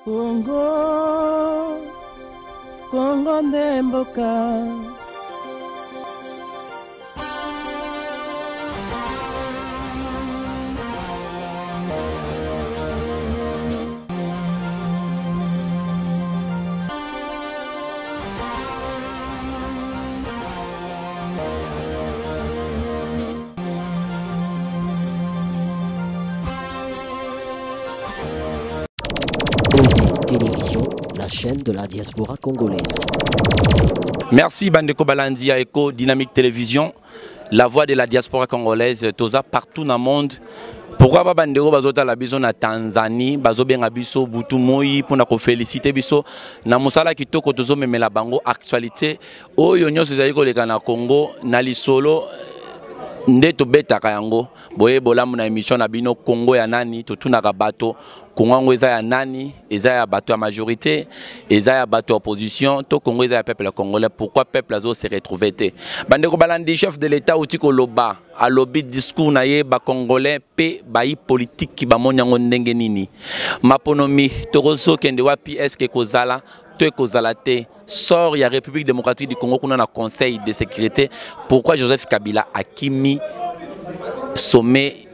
Congo, Congo ndemboka. Télévision, la chaîne de la diaspora congolaise. Merci Bandeko Balandia Eco Dynamique Télévision, la voix de la diaspora congolaise, toza partout dans le monde. Pourquoi Bandeko bazota la biso na Tanzanie, bazo benga biso butu moi pour na ko féliciter biso na musala kitoko tozo memela bango actualité oyo nyonso ezali koleka na Congo na lisolo nde tobetaka yango boye bolamu na émission na bino Congo ya nani totunaka bato Congo eza ya nani eza ya bato ya majorité eza ya bato ya opposition to Congo eza ya peuple congolais pourquoi peuple azo se retrouver te bandeko balandi chef de l'état uti koloba alobi discours na ye ba congolais pe bayi politique ki bamoni yango ndenge nini maponomi toroso kende wapi est-ce kozala to kozala te sort ya République démocratique du Congo kuna na conseil de sécurité pourquoi Joseph Kabila akimi sommet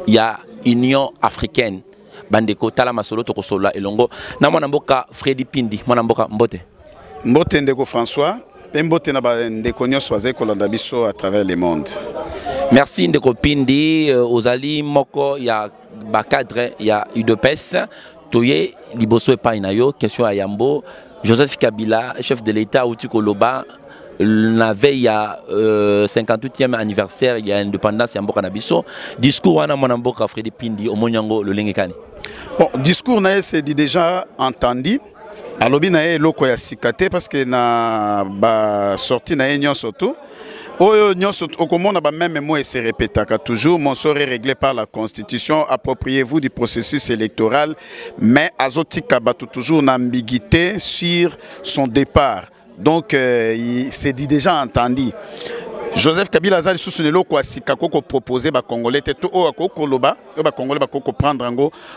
ya Union africaine bandeko tala masolo to kosola elongo na mwana mboka Freddy Pindi mwana mboka mbote mbote ndeko François pe mbote na ba ndeko nyonso baze kolanda biso à travers le monde. Merci ndeko Pindi ozali moko ya ba cadre ya UDPS toye liboso epai na yo question à Yambo Joseph Kabila chef de l'état uti koloba la veille à 58e anniversaire il y a indépendance ya mboka na biso discours wana mwana mboka Freddy Pindi omonyango le lengekani. Bon, discours na c'est déjà entendu. Alobi na loko ya sikate parce que na ba sorti na nyonso to. Oyo nyonso okomona ba même mot et se répétaka toujours mon sort est réglé par la constitution appropriez-vous du processus électoral mais azotika batu toujours une ambiguïté sur son départ. Donc c'est déjà entendu. Joseph Kabila Azali sous le loko asika koko proposé ba congolais te to o koloba ba congolais ba koko prendre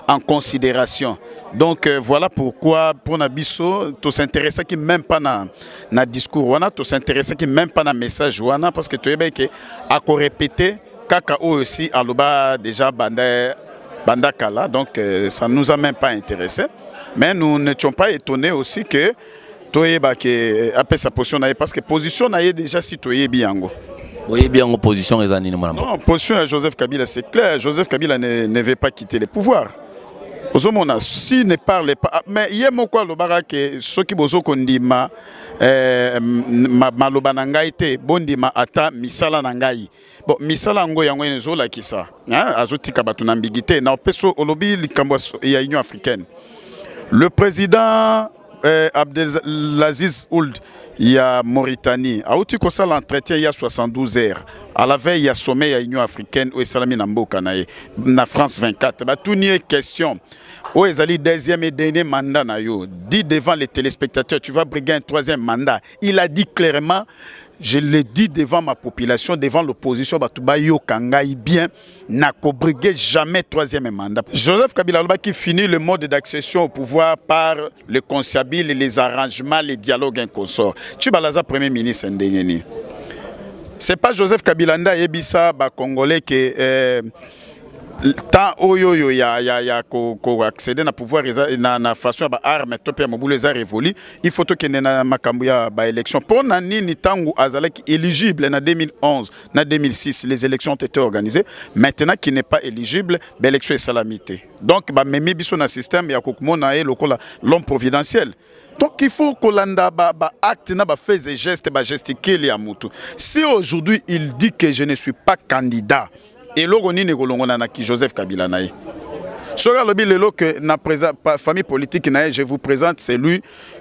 en considération. Donc voilà pourquoi pour Nabiso to s'intéresser qui même pas na discours wana to s'intéresser qui même pas na message wana parce que to ebe ke a ko répéter kaka aussi aloba déjà banda kala donc ça nous a même pas intéressé mais nous n'étions pas étonnés aussi que Toyeba que après sa position parce que position naie déjà si Toyebi yango. Oui bien en position ezani ni mwana. Non, position à Joseph Kabila c'est clair, Joseph Kabila ne veut pas quitter le pouvoir. Ozomona si ne parle pas mais yemo kwa lobara que soki bozo kondima maloba na ngai te bondima ata misala na ngai. Bon misala ngo yango ezola kisa. Azotika batu na ambiguïté na peso olobi likambo ya Union africaine. Le président Abdelaziz Ould, il y a Mauritanie. A outi kosa l'entretien il y a 72 heures. À la veille il y a sommet à l'Union africaine où Salami Namboka na France 24. Bah tout n'y question. Où ezali deuxième et dernier mandat na yo. Dit devant les téléspectateurs, tu vas briguer un troisième mandat. Il a dit clairement. Je le dis devant ma population, devant l'opposition, Batoubayo Kangaï bien, n'a qu'au briguer jamais troisième mandat. Joseph Kabila qui finit le mode d'accession au pouvoir par le conciliabule, les arrangements, les dialogues inconsort. Tu balaza premier ministre Ndenyeni. C'est pas Joseph Kabila Ebissa Congolais qui tant oyo ya ko accéder na pouvoir na façon ba arme topia mobulu za révolu il faut que na makambu ya ba élection pour na nini tangu azalaki éligible na 2011 na 2006 les élections ont été organisées maintenant qui n'est pas éligible ba élection est salamité donc ba memi biso na système ya kokumona e lokola l'homme providentiel. Donc il faut que l'anda acte na ba fait des gestes ba gesticule ya mutu. Si aujourd'hui il dit que je ne suis pas candidat et l'oroni ne golongona na ki Joseph Kabila naï. Sora lobi lelo que na famille politique naï je vous présente celui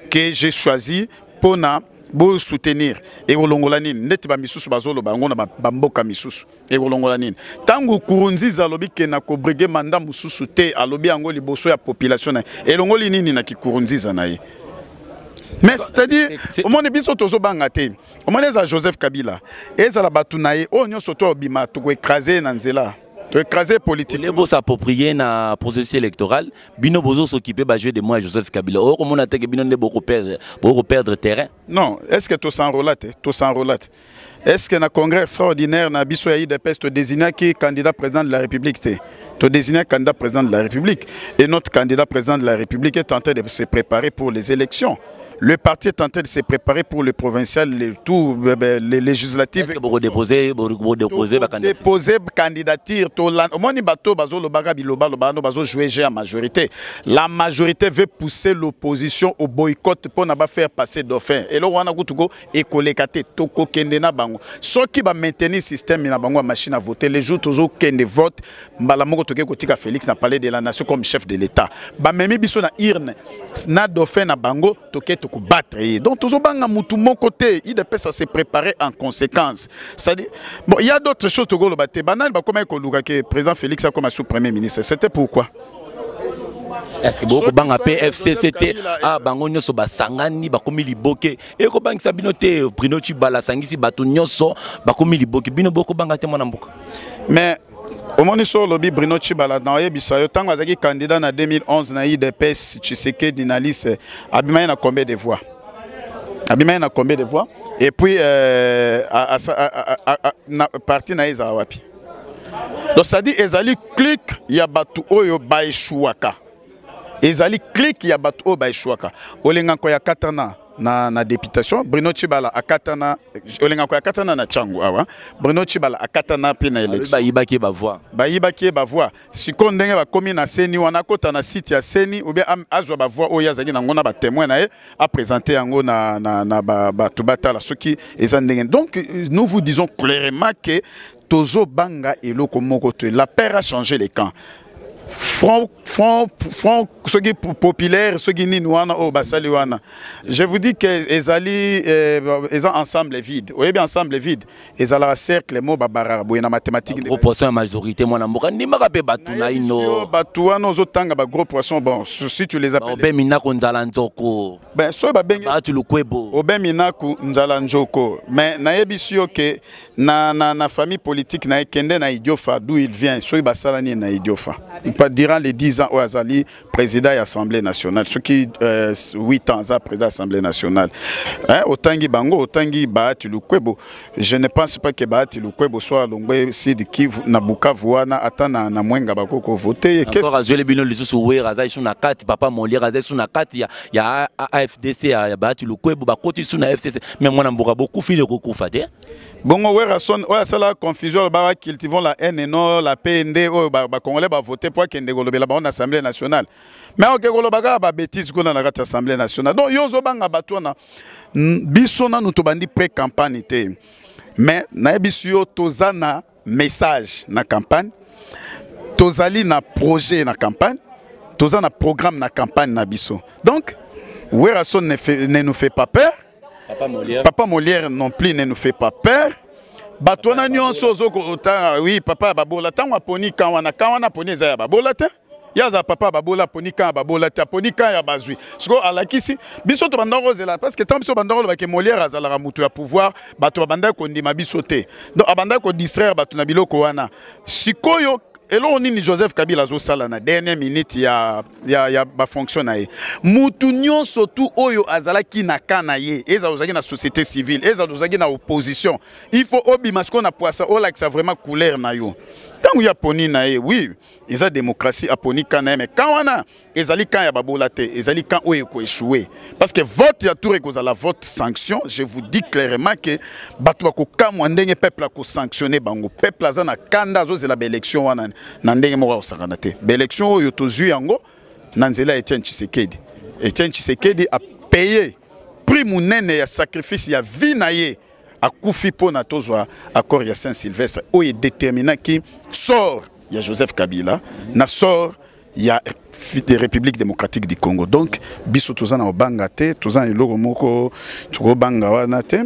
que j'ai choisi pour na bo soutenir et golongolani net ba misusu bazolo bango na bamboka misusu et golongolani tangu kurunziza lobi ke na ko briguer mandat mususu te alobi yango liboso ya population na et longoli nini na ki kurunziza naï. Mais c'est-à-dire, au moins, il y a Joseph Kabila. Et il y a Batunaye. Oh, nous sommes tous bima, tout écrasé dans zela. écraser politique. Les beaux s'approprier na processus électoral, bino bozo s'occuper ba jouer de moi Joseph Kabila. Or comment on a que bino ne beaucoup perdre terrain. Non, est-ce que tu s'enrôles? Est-ce que dans le congrès extraordinaire na biso ya IDPS tu désigné qui candidat président de la République? Tu désigné candidat président de la République et notre candidat président de la République est en train de se préparer pour les élections. Le parti est en train de se préparer pour le provincial, les législatives. Est-ce que vous déposez candidature? Jouer à majorité. La majorité veut pousser l'opposition au boycott pour ne pas faire passer dauphin. Et là, on a et collecter toko kende na bango. Ce qui va maintenir le système na bango machine à voter. Les jours toujours kende vote. Mbalamongo toke kotika Félix n'a parlé de la nation comme chef de l'État. Ba memi biso na irne na dauphin na bango toke battre. Donc toujours banga mutu mon côté, il peut se préparer en conséquence. C'est-à-dire bon, il y a d'autres choses to go le battre. Banane ba comment que président Félix a comme sous-premier ministre. C'était pourquoi? Est-ce que beaucoup banga PFC c'était ah bango nyoso ba sangani ba komi liboke e ko bang sabino te Bruno Chibala sangisi batu nyoso ba komi liboke bino boko banga te mona mboka. Mais au moment où lobby Bruno Chibala dans Yebisayo, tant que vous candidat en 2011 na IDPS, Tshisekedi na liste, Abima na combien de voix? Abima na combien de voix? Et puis parti na Eza wapi. Donc ça dit ezali clic ya batu oyo baishuaka. Ezali clic ya batu oyo baishuaka. Olenga ko ya katana na députation Bruno Chibala akatana olenga ko akatana na changu awa Bruno Chibala akatana pe na élection ba yibaki ba voix siko ndenge ba komi na seni wana kota na site ya seni ou bien azwa ba voix oya zaki na ngona ba témoin na a présenter yango na ba tubata la soki ezandenge. Donc nous vous disons clairement que tozo banga eloko moko te la paix a changé les camps. Front ceux qui populaires, ceux qui n'ouana au basaliwana. Je vous dis que ils ont ensemble vide. Oui, bien ensemble vide. Ils ont la cercle les mots babara boyna mathématiques. Gros poisson majorité moi na mboka ni makabe batuna ino. Batuana ozotanga ba gros poisson bon si tu les appelles. Obemina ko nzala nzoko. Ben so ba bengi. Batu lukwebo. Obemina ko nzala nzoko. Mais na yebisio que na famille politique na ekende na Idiofa d'où il vient. So basalani na Idiofa. Durant les 10 ans au Azali, président de l'Assemblée nationale, ceux qui 8 ans à président de l'Assemblée nationale. Otangi Bango, Otangi Bahati Lukwebo. Je ne pense pas que Bahati Lukwebo soit l'ongwe si de Kivu Nabuka Vuana atana na mwenga bakoko voter. Encore à Jolie Bino Lissu Oué, Raza Isuna Kati, Papa Molière, Raza Isuna Kati, il y a AFDC, il y a Bahati Lukwebo, Bakoti Suna FCC, mais moi n'amboura beaucoup fil de Koufade. Bon, ouais, c'est la confusion, bah cultivons la haine et non la PND, bah Congolais va voter pour qu'il y ait une Assemblée nationale. Mais ok, Golobaga ba bêtise qu'on a la Assemblée nationale. Donc yozo banga batona bisona nous tobandi pré-campagne té. Mais na bisio tozana message na campagne, tozali na projet na campagne, tozana programme na campagne na biso. Donc Werason ne nous fait pas peur. Papa Molière non plus ne nous fait pas peur. Batona nyonso oui papa babola tanwa poni kawana poni za babola te. Yaza papa babola poni kan babola te poni kan ya bazui. Siko alakisi biso to bandoro zela parce que tant biso bandoro ba ke Molière azala mutu ya pouvoir bato banda ko ndima biso te. Donc abanda ko distraire bato na biloko wana. Sikoyo et là, on dit Joseph Kabila zo sala na dernière minute ya ba fonction na ye. Mutu nyon surtout oyo azala ki na kana ye. Eza ozaki na société civile, eza ozaki na opposition. Il faut obi masko na poisa o like ça vraiment couleur na yo. Tant il y a poni na ye, oui, ils ont démocratie à poni kana mais quand wana ezali kan ya babola te, ezali kan oyo ko échouer. Parce que vote ya tour ko la vote sanction, je vous dis clairement que bato ba ko kamwa ndenge peuple ko sanctionner bango. Peuple azana kanda zo zela ba élection wana na ndenge mo ko sakana te. Ba élection oyo tozu yango na nzela Etienne Tshisekedi. Etienne Tshisekedi a payé prix munene ya sacrifice ya vie na ye. A Koufi Pona Tozwa, accord ya Saint-Sylvestre, où est déterminant qui sort, il y a Joseph Kabila, na sort, il y a la République démocratique du Congo. Donc, biso tozana au Bangate, tozana iloro moko, toko Bangawanate,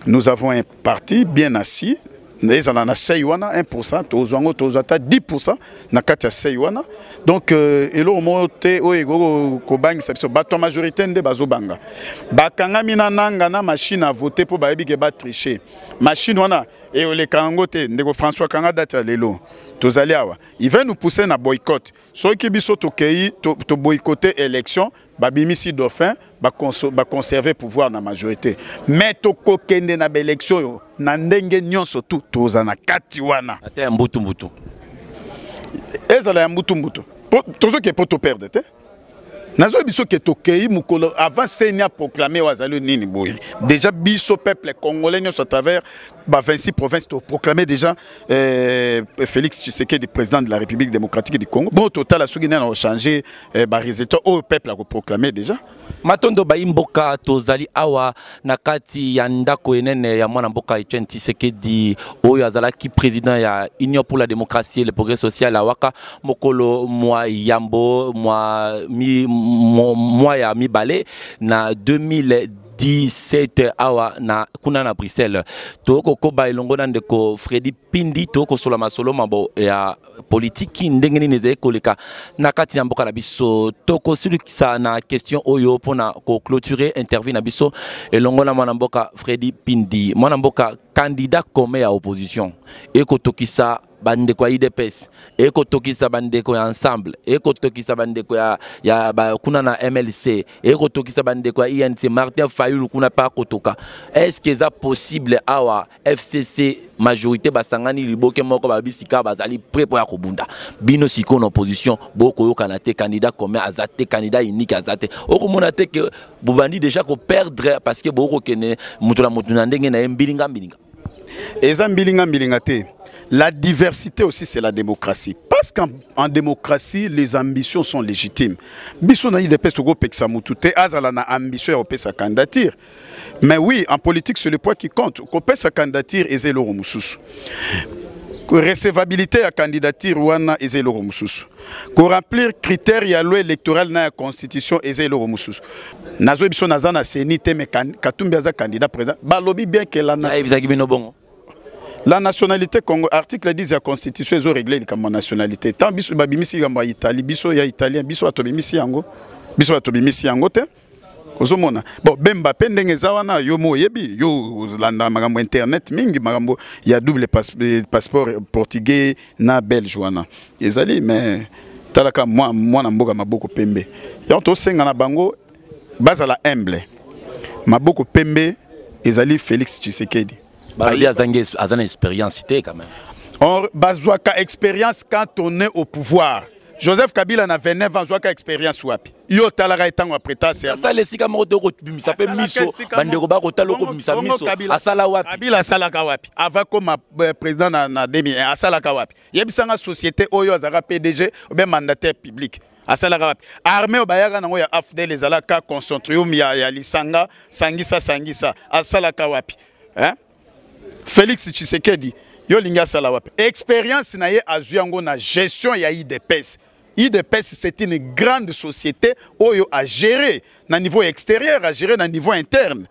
nous avons un parti bien assis. Ils ont 1%, tozwango tozata 10% na kati ya seywana. Donc elo mote o ego ko bang section bato majorité nde bazobanga. Bakanga mina nanga na machine à voter pour ba yebi ke ba tricher. Machine wana e ole kango te ndeko François Kanga data lelo. Il va nous pousser à boycott. Ceux qui biso tokei to boycotter l'élection, babimisi dauphin, ba conserver pouvoir na majorité. Mais to kokende na élection na ndenge nyonso tout tozana kati wana. Ate mbutu mbutu. Ezala ya mbutu mbutu. Tozo ke poto perdre te. Nazo biso ke tokei mukolo avant Senya proclamer wazalo nini boy. Déjà biso peuple congolais nyonso à travers 26 provinces to proclamer déjà Félix Tshisekedi président de la République démocratique du Congo. Bon au total la Sougine a changé ba résultat au peuple a proclamé déjà. Matondo baimboka tozali awa nakati ya ndako enene ya mwana mboka Etienne Tshisekedi oyo azalaki président ya Union pour la démocratie et le progrès social awaka mokolo mwa yambo mwa ya mibale na 2017 awa na kuna na Bruxelles toko koba elongo na ndeko Freddy Pindi toko sola masolo mabo ya politique ndenge nini ezali koleka na kati ya mboka na biso toko silukisa na question oyo pona ko clôturer interview na biso elongo na mwana mboka Freddy Pindi mwana mboka candidat comme ya opposition ekotokisa bandeko ya IDPS ekotokisa bandeko ya ensemble ekotokisa bandeko ya kuna na MLC ekotokisa bandeko ya INC Martin Fayulu kuna pa kotoka est-ce que ça possible awa FCC majorité basangani liboke moko babisika bazali prêt pour ya kobunda bino siko na opposition boko yo kanate candidat comme azate candidat unique azate okomona te que bobandi déjà ko perdre parce que boko kene mutula mutuna ndenge na mbilinga eza mbilinga te. La diversité aussi, c'est la démocratie. Parce qu'en démocratie, les ambitions sont légitimes. Biso na IDPS to go peksa mutute azala na ambition ya sa candidature. Mais oui, en politique, c'est le poids qui compte. Ko pesa candidature ezelo mususu. Recevabilité à candidature wana ezelo mususu. Ko remplir critères ya loi électorale na constitution ezelo mususu. Nazo biso nazana senite me katumbi aza candidat président. Balobi bien que la nationalité Congo, article 10 de la Constitution, ils ont réglé la nationalité. Tant biso babimisi yamba Italie, biso ya italien, biso atobimisi yango te. Ozomona. Bon, Bemba pendenge zawana yo mo yebi, yo landa magambo internet mingi magambo ya double passeport portugais na belge wana. Ezali mais talaka moi na mboka maboko pembe. Ya to senga na bango bazala humble. Maboko pembe ezali Félix Tshisekedi. Il y a une expérience quand même. On a expérience quand on est au pouvoir. Joseph Kabila n'a 29 ans, on a expérience wapi. Yo talaka etango après ta serment. Ça les sikamo de ça fait miso bandeko ba kotalo ko bimisa miso asala wapi. Kabila salaka wapi. Avant comme président na 2001 asalaka wapi. Yebisanga société oyo azaka PDG ou bien mandataire public. Asalaka wapi. Armée obayaka nango ya AFDEL les alaka concentrium ya lisanga sangisa asalaka wapi. Hein? Félix Tshisekedi, yo linga sala wapi. Expérience na ye azuyango na gestion ya IDPS. IDPS c'est une grande société oyo a gérer na niveau extérieur, a gérer na niveau interne.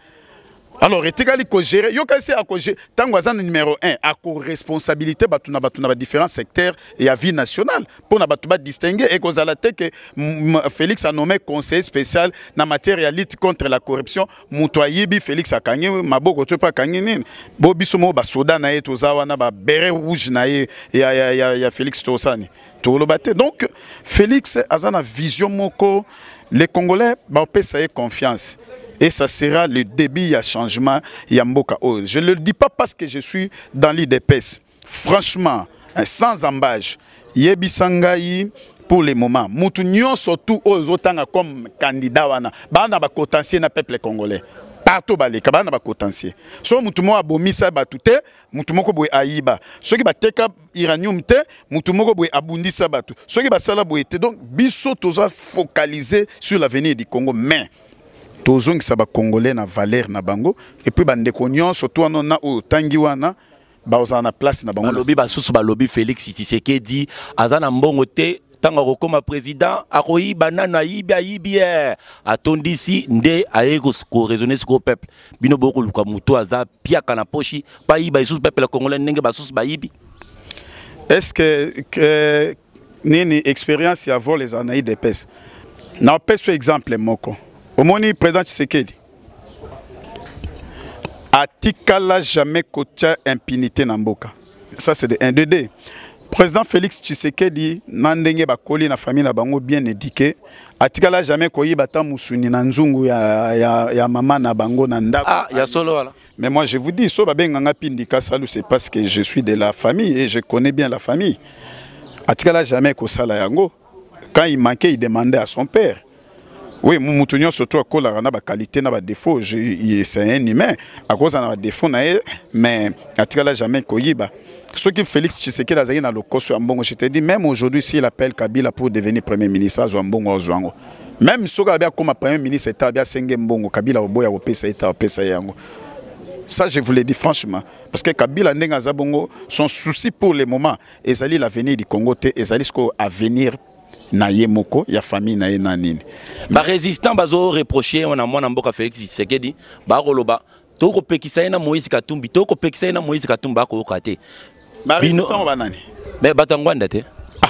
Alors, etikali ko gérer, yo kasi a ko gérer, tango azana numéro 1, a ko responsabilité batuna différents secteurs et à vie nationale pour na batuba distinguer et kozala te que Félix a nommé conseiller spécial na matière de lutte contre la corruption, mutoyibi Félix a kangi maboko to pa kangi nini. Bo biso mo ba soda na ye tozawa na ba beret rouge na ye ya Félix Tosani. To lo batte. Donc Félix azana vision moko les Congolais ba pesa ye confiance. Et ça sera le début à changement Yamboka. Je ne le dis pas parce que je suis dans l'IDPS. Franchement, sans embâche, Yebisangaï pour le moment. Moutounion surtout aux autres comme candidat wana. Bana ba potentiel na peuple congolais. Partout baleka bana ba potentiel. So moutumo abomisa batute, moutumoko boy aiba. Soki bateka iranium te, moutumoko boy abundisa batu. Soki basala boy te. Donc biso toza focaliser sur l'avenir du Congo, mais tozong saba congolais na valeur na bango et puis bande konyon surtout na o tangi wana ba ozana place na bango lobby ba susu ba lobby Félix Tshisekedi azana mbongo te tanga kokoma président akoyi banana yibi atondisi nde ayeko ko raisonner sur peuple bino boko luka muto aza piaka na pochi pa yiba susu peuple congolais ndenge ba susu ba yibi. Est-ce que nini expérience ya vol les anaïs de pes na peso exemple moko au moni président Tshisekedi atikala jamais kotia impunité na mboka. Ça c'est de 1 2 2. Président Félix Tshisekedi nandenge bakoli na famille na bango bien éduqué atikala jamais koyi bata musuni na nzungu ya mama na bango na ndako. Ah, ya solo voilà. Mais moi je vous dis so babenganga pindika salu c'est parce que je suis de la famille et je connais bien la famille. Atikala jamais ko sala yango. Quand il manquait il demandait à son père. Oui, mon moutonnion surtout à cause de la qualité, na ba défaut, c'est un humain à cause de la défaut mais atikala jamais koyiba. Ce qui Félix Tshisekedi a zali na lokoso ya mbongo, je te dis même aujourd'hui s'il appelle Kabila pour devenir premier ministre azwa mbongo ozwango. Même soka abia comme premier ministre état abia senge mbongo Kabila oboya opesa état opesa yango. Ça je vous le dis franchement parce que Kabila ndenga zabongo son souci pour le moment ezali l'avenir du Congo te ezali ce avenir na ye moko ya famille na ye na nini. Ba résistant bazo reprocher on a mwana mboka Félix Tshisekedi ba koloba toko pekisa na Moïse Katumbi toko pekisa na Moïse Katumbi ba ko kate. Ba résistant ba nani? Mais batangwanda te. Ah.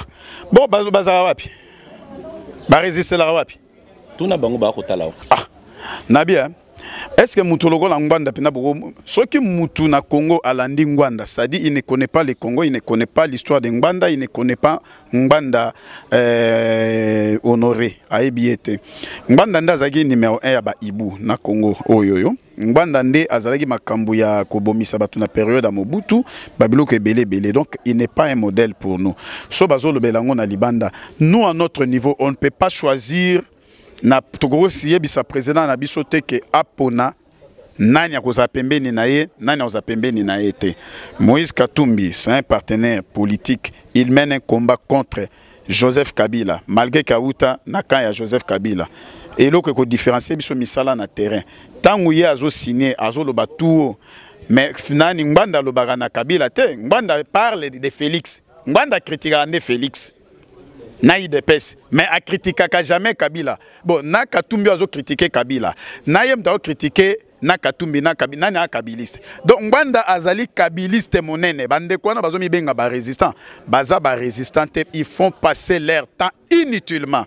Bon bazara wapi? Ba résister la wapi? Tuna bango ba ko tala. Ah. Nabia. Est-ce que Moutologo la Ngwanda pina bogo ce qui Moutou na Congo alandi Ngwanda, c'est-à-dire il ne connaît pas le Congo, il ne connaît pas l'histoire de Ngwanda, il ne connaît pas Ngwanda honoré aebiete. Ngwanda ndazagi numéro 1 ya ba Ibu na Congo oyoyo. Ngwanda nde azalaki makambo ya kobomisa batu na période à Mobutu, babiloko ebele. Donc il n'est pas un modèle pour nous. So bazolo belango na libanda. Nous à notre niveau, on ne peut pas choisir na tokoko siye bisa président na biso te ke apona nani akoza pembeni na ye nani akoza pembeni na ye te. Moïse Katumbi c'est un partenaire politique, il mène un combat contre Joseph Kabila malgré Kauta na kan ya Joseph Kabila et loko ko différencier biso misala na terrain tangu ye azo signer azo loba tout mais finani Ngwanda lobaka na Kabila te. Ngwanda parle de Félix, Ngwanda critique ande Félix na IDPS mais a critiqué jamais Kabila. Bon na Katumbi azo critiquer Kabila na yem ta critiquer na Katumbi na Kabila na kabiliste. Donc Ngwanda azali kabiliste monene bande ko na bazo mi benga ba résistant baza ba résistant ils font passer leur temps inutilement.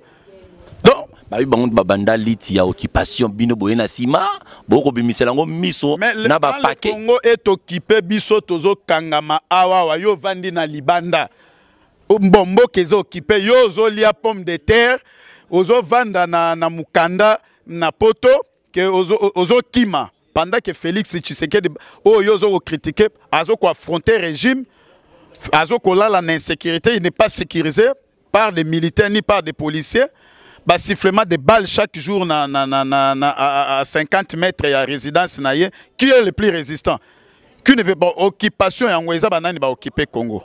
Donc ba bango babanda liti ya occupation bino boyena sima boko bimiselango miso na ba paquet Congo est occupé biso tozo kangama awa wa yo vandi na libanda. Mbombo kezo occupé yo zo lia pomme de terre ozo vanda na mukanda na poto que ozo kima pendant que Félix Tshisekedi yo zo critiquer azo ko affronter régime azo ko la l'insécurité, il n'est pas sécurisé par les militaires ni par des policiers. Bah sifflement de balles chaque jour à 50 mètres à résidence naie qui est le plus résistant qui ne veut pas occupation ya ngweza banani ba occuper Congo.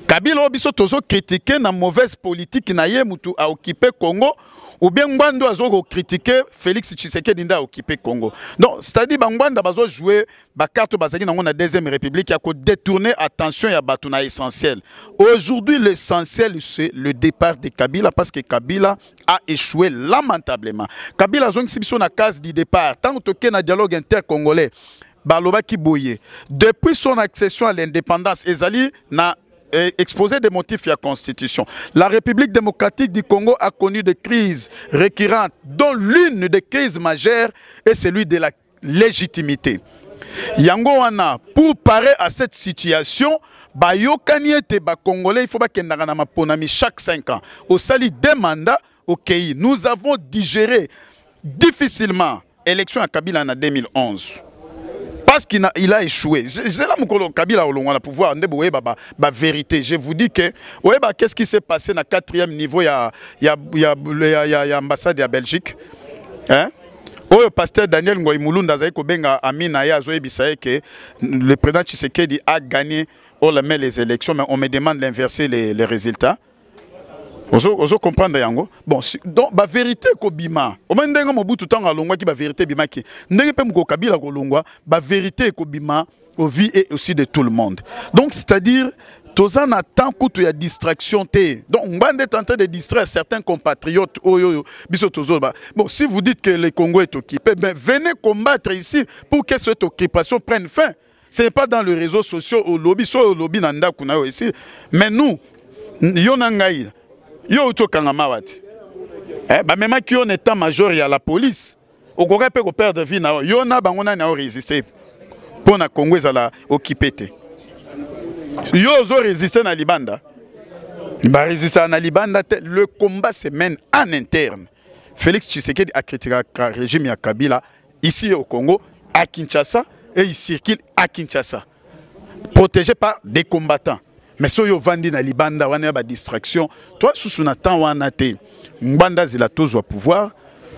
Kabila obiso tozo critiquer na mauvaise politique na ye mutu a occupé Congo ou bien Ngwanda azo critiquer Félix Tshisekedi nda occupé Congo. Donc c'est-à-dire Ngwanda bazo jouer ba carte bazaki na ngona deuxième république ya ko détourner attention ya batu na essentiel. Aujourd'hui l'essentiel c'est le départ de Kabila parce que Kabila a échoué lamentablement. Kabila zongi biso na case du départ tant que na dialogue intercongolais baloba ki boye depuis son accession à l'indépendance ezali na exposé des motifs de la Constitution. La République démocratique du Congo a connu des crises récurrentes, dont l'une des crises majeures est celui de la légitimité. Yango wana, pour parer à cette situation, Congolais, il faut que chaque 5 ans. Au sali des mandats, ok, nous avons digéré difficilement l'élection à Kabila en 2011. Parce qu'il a échoué. C'est là que Kabila a pouvoir la vérité. Je vous dis que qu'est-ce qui s'est passé dans le 4e niveau, il y a l'ambassade de la Belgique. Hein? Le pasteur Daniel Ngoy Mulunda que le président Tshisekedi a gagné les élections, mais on me demande d'inverser les résultats. Ozo comprendre yango. Bon, donc la vérité ko bima. O mendenga mobutu tanga longwa ki ba vérité bima ki. Ndenge pe mko Kabila ko longwa, ba vérité ko bima au vie et aussi de tout le monde. Donc c'est-à-dire tozan attend kutu ya distraction te. Donc Ngwanda est en train de distraire certains compatriotes biso tozo ba. Bon, si vous dites que le Congo est occupé, ben venez combattre ici pour que cette occupation prenne fin. Ce n'est pas dans les réseaux sociaux au lobby, soit au lobby nanda kuna ici. Mais nous yonangai yo utokanga mawati ba même qui on état major ya la police au Congo peut perdre vie na yo na bango na résister pour na Congo ezala occupé te Yo zo résister na libanda. Ba résister na libanda, le combat se mène en interne. Félix Tshisekedi a critiqué le régime ya Kabila ici au Congo, à Kinshasa, et il circule à Kinshasa. Protégé par des combattants. Mais si vous vendez dans Libanda, vous avez des distractions. Toi, si vous avez Mbanda Zilatozo au pouvoir,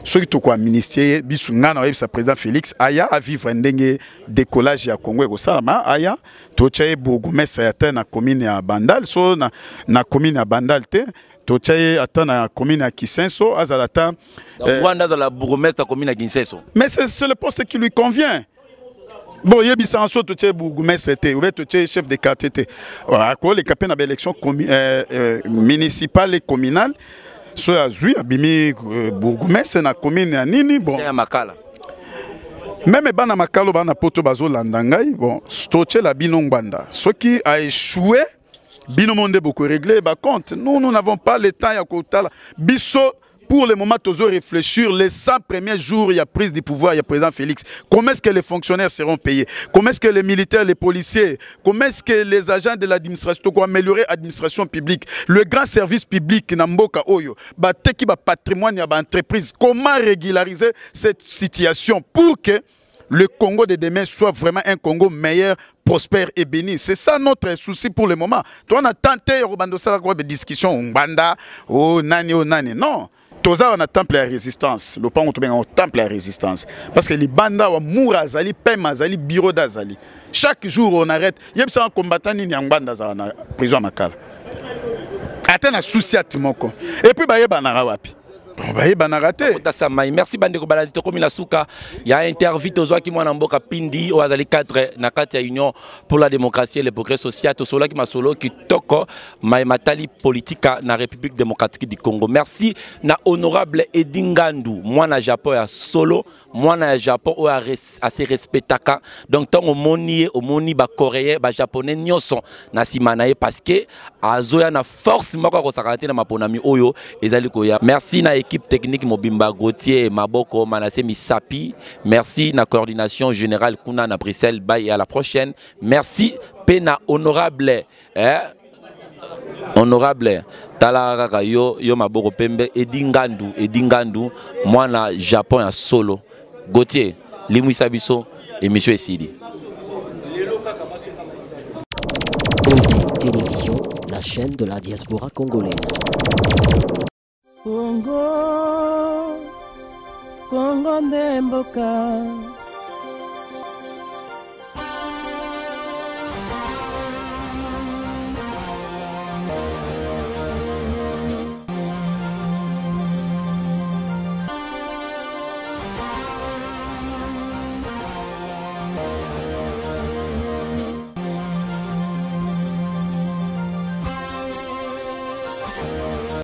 ceux qui ont un ministère, le président Félix, Aya a vivre un décollage à Congo et Aya, Tochaye Bourgoumès a atteint la commune à Bandal, so na commune à Bandal, Tochaye atteint la commune à Kisenso, Azalata. Rwanda dans la Bourgoumès, la commune à Kisenso. Mais c'est le poste qui lui convient. Bon, il y a des gens qui ont bourgmestre, ou chef de quartier. Les capés dans l'élection municipale et communale, ceux qui ont bourgmestre dans la commune à Nini. Bon. Même dans Makalo, dans Poto Bazo Landangai, bon, stoché la binongbanda. Ceux qui ont échoué, binomonde beaucoup réglé, bah compte. Nous n'avons pas le temps à côté. Bisso. Pour le moment, nous réfléchir les 100 premiers jours, il y a prise du pouvoir, il y a président Félix. Comment est-ce que les fonctionnaires seront payés? Comment est-ce que les militaires, les policiers, comment est-ce que les agents de l'administration, pour améliorer l'administration publique, le grand service public, Namboka Oyo, qui patrimoine, entreprise, comment régulariser cette situation pour que le Congo de demain soit vraiment un Congo meilleur, prospère et béni. C'est ça notre souci pour le moment. Toi, on a tenté de discussion, oh nani, non. Toza on a temple la résistance. Le pan on temple la résistance. Parce que les bandas wa Mourazali, Pemazali, Biro d'Azali. Chaque jour on arrête. Il y a un combattant ni banda za na prison Makala. Atteint un souci à Timoko. Et puis baye banara wapi. Merci Bandeko Balandi Tokomi la Souka. Il y a interview Tozo qui m'a namboka Pindi au Azali 4 na kati ya Union pour la démocratie et le progrès social to sola qui ma solo qui toko matali politika na République démocratique du Congo. Merci na honorable Edingandu moi na Japon ya solo moi na Japon o assez respectaka donc tant au moni ba coréen ba japonais nyonso na simanaye parce que azoya na force mako ko sakante na maponami oyo ezali ko ya. Merci na équipe technique Mobimba Gauthier Maboko Manassé Misapi. Merci na coordination générale Kuna na Bruxelles. Bye et à la prochaine. Merci Pena honorable honorable Talaraka yo Maboko Pembe Edingandu moi na Japon ya solo Gauthier Limwisa Biso et monsieur Essidi. Télévision, la chaîne de la diaspora congolaise. Congo, Congo ndemboka.